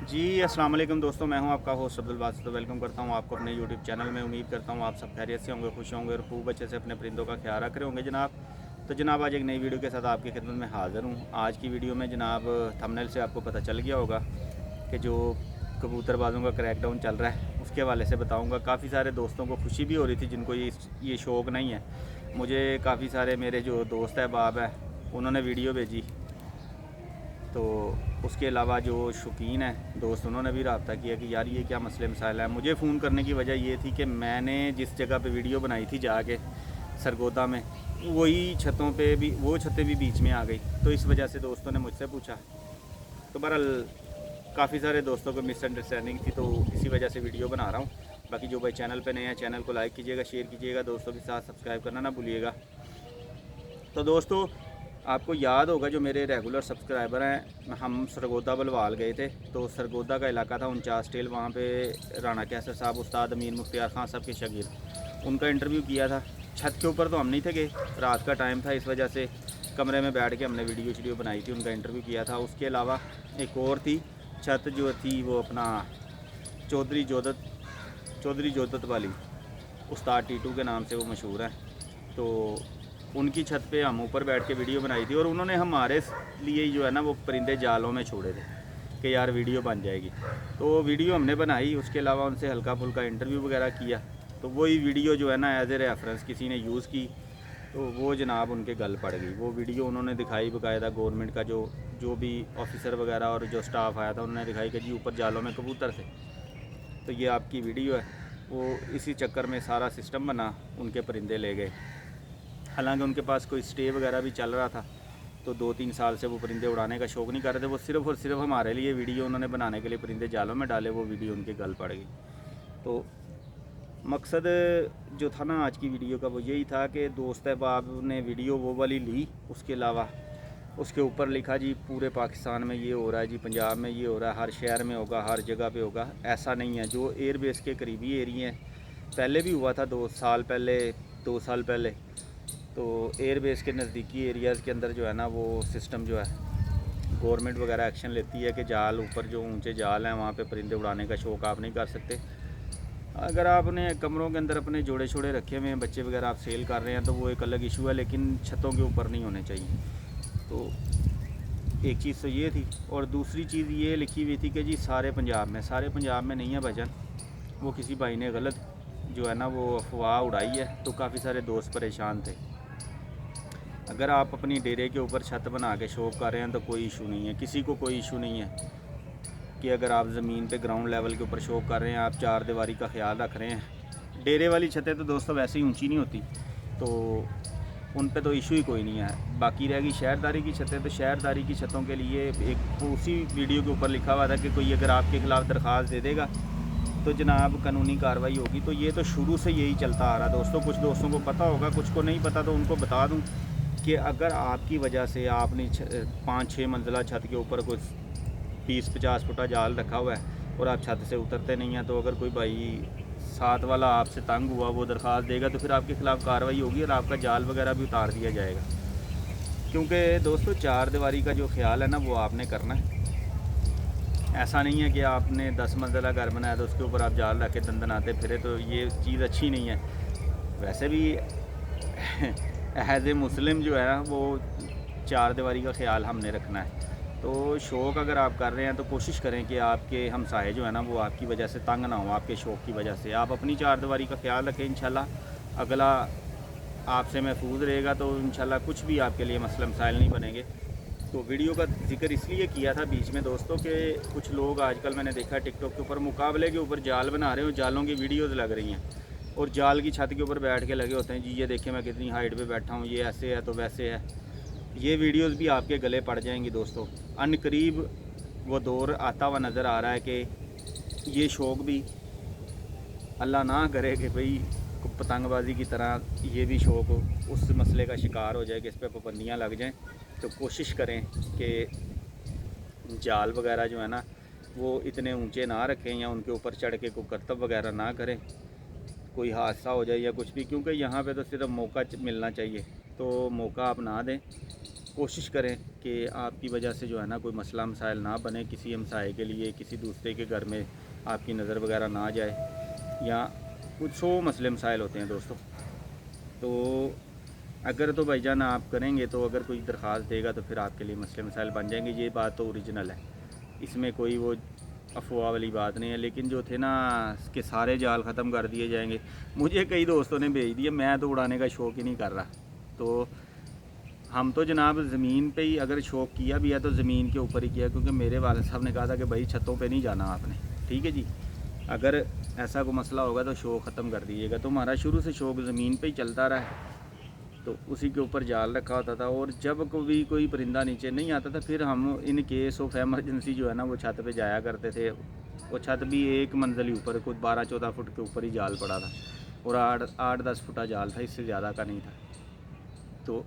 जी अस्सलाम वालेकुम दोस्तों, मैं हूं आपका होस्ट अब्दुल बासित। तो वेलकम करता हूं आपको अपने यूट्यूब चैनल में। उम्मीद करता हूं आप सब खैरियत से होंगे, खुश होंगे और खूब अच्छे से अपने परिंदों का ख्याल रख रहे होंगे जनाब। तो जनाब आज एक नई वीडियो के साथ आपकी खिदमत में हाज़िर हूं। आज की वीडियो में जनाब थंबनेल से आपको पता चल गया होगा कि जो कबूतरबाजों का क्रैकडाउन चल रहा है उसके हवाले से बताऊँगा। काफ़ी सारे दोस्तों को खुशी भी हो रही थी जिनको ये शौक़ नहीं है। मुझे काफ़ी सारे मेरे जो दोस्त अहबाब हैं उन्होंने वीडियो भेजी, तो उसके अलावा जो शौकीन है दोस्त उन्होंने भी रब्ता किया कि यार ये क्या मसले मसाइल है। मुझे फ़ोन करने की वजह ये थी कि मैंने जिस जगह पे वीडियो बनाई थी जाके सरगोदा में, वही छतों पे भी वो छतें भी बीच में आ गई। तो इस वजह से दोस्तों ने मुझसे पूछा, तो बहरहाल काफ़ी सारे दोस्तों को मिसअंडरस्टैंडिंग थी, तो इसी वजह से वीडियो बना रहा हूँ। बाकी जो भाई चैनल पे नए हैं चैनल को लाइक कीजिएगा, शेयर कीजिएगा, दोस्तों के साथ सब्सक्राइब करना ना भूलिएगा। तो दोस्तों आपको याद होगा जो मेरे रेगुलर सब्सक्राइबर हैं, हम सरगोदा बलवाल गए थे। तो सरगोदा का इलाका था 49 टेल, वहाँ पे राना कैसर साहब, उस्ताद अमीर मुख्तियार खान साहब के शागिर्द, उनका इंटरव्यू किया था। छत के ऊपर तो हम नहीं थे गए, रात का टाइम था, इस वजह से कमरे में बैठ के हमने वीडियो बनाई थी, उनका इंटरव्यू किया था। उसके अलावा एक और थी छत जो थी वो अपना चौधरी जोदत वाली, उस्ताद टीटू के नाम से वो मशहूर है। तो उनकी छत पे हम ऊपर बैठ के वीडियो बनाई थी और उन्होंने हमारे लिए जो है ना वो परिंदे जालों में छोड़े थे कि यार वीडियो बन जाएगी। तो वीडियो हमने बनाई, उसके अलावा उनसे हल्का फुल्का इंटरव्यू वगैरह किया। तो वही वीडियो जो है ना एज ए रेफरेंस किसी ने यूज़ की, तो वो जनाब उनके गल पड़ गई। वो वीडियो उन्होंने दिखाई बाकायदा, गवर्नमेंट का जो भी ऑफिसर वगैरह और जो स्टाफ आया था उन्होंने दिखाई कि जी ऊपर जालों में कबूतर थे, तो ये आपकी वीडियो है। वो इसी चक्कर में सारा सिस्टम बना, उनके परिंदे ले गए। हालांकि उनके पास कोई स्टे वगैरह भी चल रहा था, तो 2-3 साल से वो परिंदे उड़ाने का शौक़ नहीं कर रहे थे। वो सिर्फ़ और सिर्फ हमारे लिए वीडियो उन्होंने बनाने के लिए परिंदे जालों में डाले, वो वीडियो उनके गल पड़ गई। तो मकसद जो था ना आज की वीडियो का वो यही था कि दोस्त अहबाब ने वीडियो वो वाली ली, उसके अलावा उसके ऊपर लिखा जी पूरे पाकिस्तान में ये हो रहा है, जी पंजाब में ये हो रहा है, हर शहर में होगा, हर जगह पे होगा। ऐसा नहीं है। जो एयर बेस के करीबी एरिए हैं, पहले भी हुआ था 2 साल पहले, तो एयर बेस के नज़दीकी एरियाज़ के अंदर जो है ना वो सिस्टम जो है गवर्नमेंट वगैरह एक्शन लेती है कि जाल ऊपर जो ऊंचे जाल हैं वहाँ पे परिंदे उड़ाने का शौक़ आप नहीं कर सकते। अगर आपने कमरों के अंदर अपने जोड़े छोड़े रखे हुए हैं, बच्चे वगैरह आप सेल कर रहे हैं, तो वो एक अलग इशू है, लेकिन छतों के ऊपर नहीं होने चाहिए। तो एक चीज़ तो ये थी, और दूसरी चीज़ ये लिखी हुई थी कि जी सारे पंजाब में नहीं है भजन, वो किसी भाई ने गलत जो है ना वो अफवाह उड़ाई है, तो काफ़ी सारे दोस्त परेशान थे। अगर आप अपनी डेरे के ऊपर छत बना के शौक़ कर रहे हैं तो कोई इशू नहीं है, किसी को कोई इशू नहीं है कि अगर आप ज़मीन पे ग्राउंड लेवल के ऊपर शौक़ कर रहे हैं, आप चार दीवारी का ख्याल रख रहे हैं। डेरे वाली छतें तो दोस्तों वैसे ही ऊंची नहीं होती, तो उन पे तो इशू ही कोई नहीं है। बाकी रहेगी शहरदारी की छतें, तो शहरदारी की छतों के लिए एक उसी वीडियो के ऊपर लिखा हुआ था कि कोई अगर आपके ख़िलाफ़ दरख्वास्त दे देगा तो जनाब कानूनी कार्रवाई होगी। तो ये तो शुरू से यही चलता आ रहा दोस्तों। कुछ दोस्तों को पता होगा, कुछ को नहीं पता, तो उनको बता दूं कि अगर आपकी वजह से आपने 5-6 मंजिला छत के ऊपर कुछ 20-50 फुटा जाल रखा हुआ है और आप छत से उतरते नहीं हैं, तो अगर कोई भाई साथ वाला आपसे तंग हुआ वो दरख्वास्त देगा तो फिर आपके ख़िलाफ़ कार्रवाई होगी और आपका जाल वगैरह भी उतार दिया जाएगा। क्योंकि दोस्तों चार दीवारी का जो ख्याल है ना वो आपने करना है। ऐसा नहीं है कि आपने 10 मंजिला घर बनाया तो उसके ऊपर आप जाल रख के दंदनाते फिरे, तो ये चीज़ अच्छी नहीं है। वैसे भी एज ए मुस्लिम जो है ना वो चार दीवारी का ख्याल हमने रखना है। तो शौक़ अगर आप कर रहे हैं तो कोशिश करें कि आपके हमसाए जो है ना वो आपकी वजह से तंग ना हो। आपके शौक़ की वजह से आप अपनी चार दीवारी का ख्याल रखें, इंशाल्लाह अगला आपसे महफूज रहेगा, तो इंशाल्लाह कुछ भी आपके लिए मसले मसाइल नहीं बनेंगे। तो वीडियो का जिक्र इसलिए किया था बीच में दोस्तों कि कुछ लोग आजकल मैंने देखा टिकटॉक के ऊपर मुकाबले के ऊपर जाल बना रहे हो, जालों की वीडियोज़ लग रही हैं और जाल की छत के ऊपर बैठ के लगे होते हैं, जी ये देखें मैं कितनी हाइट पे बैठा हूँ, ये ऐसे है तो वैसे है। ये वीडियोस भी आपके गले पड़ जाएंगी दोस्तों। अनकरीब वो दौर आता हुआ नज़र आ रहा है कि ये शौक़ भी अल्लाह ना करे कि भाई पतंगबाजी की तरह ये भी शौक़ उस मसले का शिकार हो जाए कि इस पर पाबंदियाँ लग जाएं। तो कोशिश करें कि जाल वगैरह जो है ना वो इतने ऊंचे ना रखें या उनके ऊपर चढ़ के कोई करतब वगैरह ना करें, कोई हादसा हो जाए या कुछ भी, क्योंकि यहाँ पे तो सिर्फ मौका मिलना चाहिए, तो मौका आप ना दें। कोशिश करें कि आपकी वजह से जो है ना कोई मसला मसाइल ना बने, किसी हमसाए के लिए किसी दूसरे के घर में आपकी नज़र वगैरह ना जाए, या कुछ 100 मसले मसाइल होते हैं दोस्तों। तो अगर तो भाईजान आप करेंगे तो अगर कोई दरख्वास्त देगा तो फिर आपके लिए मसले मसाइल बन जाएंगे, ये बात तो ओरिजिनल है, इसमें कोई वो अफवाह वाली बात नहीं है। लेकिन जो थे ना कि सारे जाल ख़त्म कर दिए जाएंगे, मुझे कई दोस्तों ने भेज दिए, मैं तो उड़ाने का शौक़ ही नहीं कर रहा। तो हम तो जनाब ज़मीन पे ही अगर शौक़ किया भी है तो ज़मीन के ऊपर ही किया, क्योंकि मेरे वालिद साहब ने कहा था कि भाई छतों पे नहीं जाना आपने, ठीक है जी। अगर ऐसा कोई मसला होगा तो शौक़ ख़त्म कर दीजिएगा। तो हमारा शुरू से शौक़ ज़मीन पे ही चलता रहा है, तो उसी के ऊपर जाल रखा होता था। और जब कभी कोई परिंदा नीचे नहीं आता था, फिर हम इन केस ऑफ एमरजेंसी जो है ना वो छत पे जाया करते थे। वो छत भी एक मंजिल ऊपर, कुछ 12-14 फुट के ऊपर ही जाल पड़ा था, और 8-10 फुटा जाल था, इससे ज़्यादा का नहीं था। तो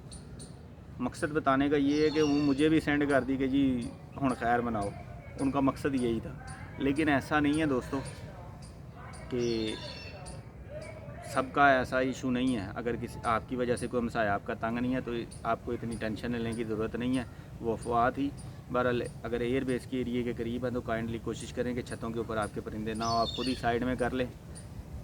मकसद बताने का ये है कि वो मुझे भी सेंड कर दी कि जी हुण खैर मनाओ, उनका मकसद यही था। लेकिन ऐसा नहीं है दोस्तों कि सबका ऐसा इशू नहीं है। अगर किसी आपकी वजह से कोई हमसाया आपका तंग नहीं है तो आपको इतनी टेंशन लेने की ज़रूरत नहीं है, वो अफवाह थी। बहरहाल अगर एयर बेस के एरिए के करीब है तो काइंडली कोशिश करें कि छतों के ऊपर आपके परिंदे ना हो, आप खुद ही साइड में कर लें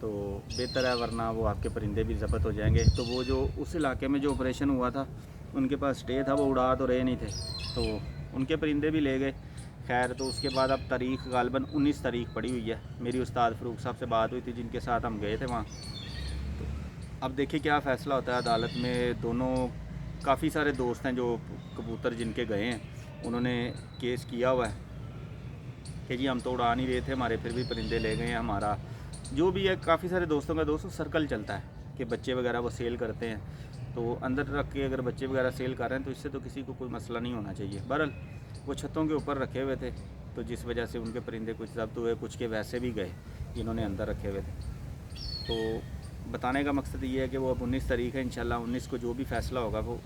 तो बेहतर है, वरना वो आपके परिंदे भी ज़ब्त हो जाएंगे। तो वो जो उस इलाके में जो ऑपरेशन हुआ था, उनके पास स्टे था, वो उड़ा तो रहे नहीं थे, तो उनके परिंदे भी ले गए। खैर, तो उसके बाद अब तारीख़ गालबन 19 तारीख़ पड़ी हुई है। मेरी उस्ताद फ़रूक साहब से बात हुई थी, जिनके साथ हम गए थे वहाँ। तो अब देखिए क्या फ़ैसला होता है अदालत में। दोनों काफ़ी सारे दोस्त हैं जो कबूतर जिनके गए हैं, उन्होंने केस किया हुआ है कि जी हम तो उड़ा नहीं रहे थे, हमारे फिर भी परिंदे ले गए हैं। हमारा जो भी है, काफ़ी सारे दोस्तों का दोस्तों सर्कल चलता है कि बच्चे वगैरह वो सेल करते हैं, तो अंदर रख के अगर बच्चे वगैरह सेल कर रहे हैं तो इससे तो किसी को कोई मसला नहीं होना चाहिए। बहरहाल वो छतों के ऊपर रखे हुए थे, तो जिस वजह से उनके परिंदे कुछ ज़ब्त हुए, कुछ के वैसे भी गए जिन्होंने अंदर रखे हुए थे। तो बताने का मकसद ये है कि वो अब 19 तारीख़ है, इंशाल्लाह 19 को जो भी फ़ैसला होगा वो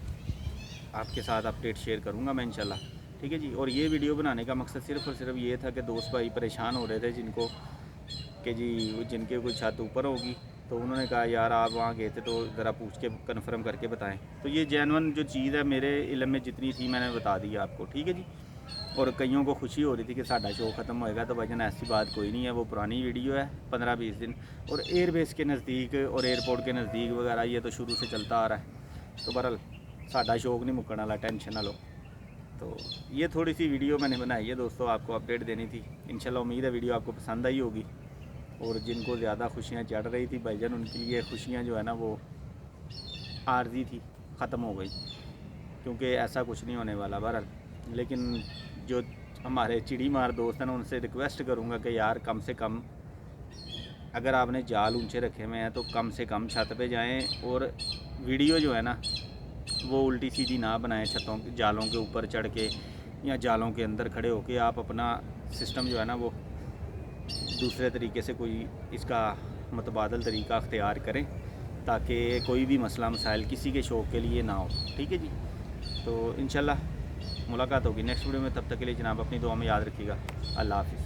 आपके साथ अपडेट शेयर करूँगा मैं इंशाल्लाह, ठीक है जी। और ये वीडियो बनाने का मकसद सिर्फ़ और सिर्फ ये था कि दोस्त भाई परेशान हो रहे थे जिनको कि जी जिनके कोई छत ऊपर होगी, तो उन्होंने कहा यार आप वहाँ गए थे तो ज़रा पूछ के कन्फर्म करके बताएं। तो ये जेन्युइन जो चीज़ है मेरे इल्म में जितनी थी मैंने बता दी आपको, ठीक है जी। और कईयों को खुशी हो रही थी कि साडा शो ख़त्म होएगा, तो भाईजान ऐसी बात कोई नहीं है, वो पुरानी वीडियो है 15-20 दिन। और एयरबेस के नज़दीक और एयरपोर्ट के नज़दीक वगैरह ये तो शुरू से चलता आ रहा है। तो बहरहाल साडा शौक नहीं मुक्कण वाला, टेंशन ना लो। तो ये थोड़ी सी वीडियो मैंने बनाई है दोस्तों, आपको अपडेट देनी थी। इंशाल्लाह उम्मीद है वीडियो आपको पसंद आई होगी। और जिनको ज़्यादा खुशियाँ चढ़ रही थी भाईजान, उनके लिए खुशियाँ जो है ना वो आर्जी थी, ख़त्म हो गई, क्योंकि ऐसा कुछ नहीं होने वाला। बहरहाल लेकिन जो हमारे चिड़ी मार दोस्त हैं ना, उनसे रिक्वेस्ट करूँगा कि यार कम से कम अगर आपने जाल ऊंचे रखे हुए हैं तो कम से कम छत पे जाएं, और वीडियो जो है ना वो उल्टी सीधी ना बनाएं, छतों जालों के ऊपर चढ़ के या जालों के अंदर खड़े होके। आप अपना सिस्टम जो है ना वो दूसरे तरीके से कोई इसका मुतबादल तरीका अख्तियार करें, ताकि कोई भी मसला मसाइल किसी के शौक़ के लिए ना हो, ठीक है जी। तो इंशाल्लाह मुलाकात होगी नेक्स्ट वीडियो में, तब तक के लिए जनाब अपनी दुआ में याद रखिएगा। अल्लाह हाफ़िज़।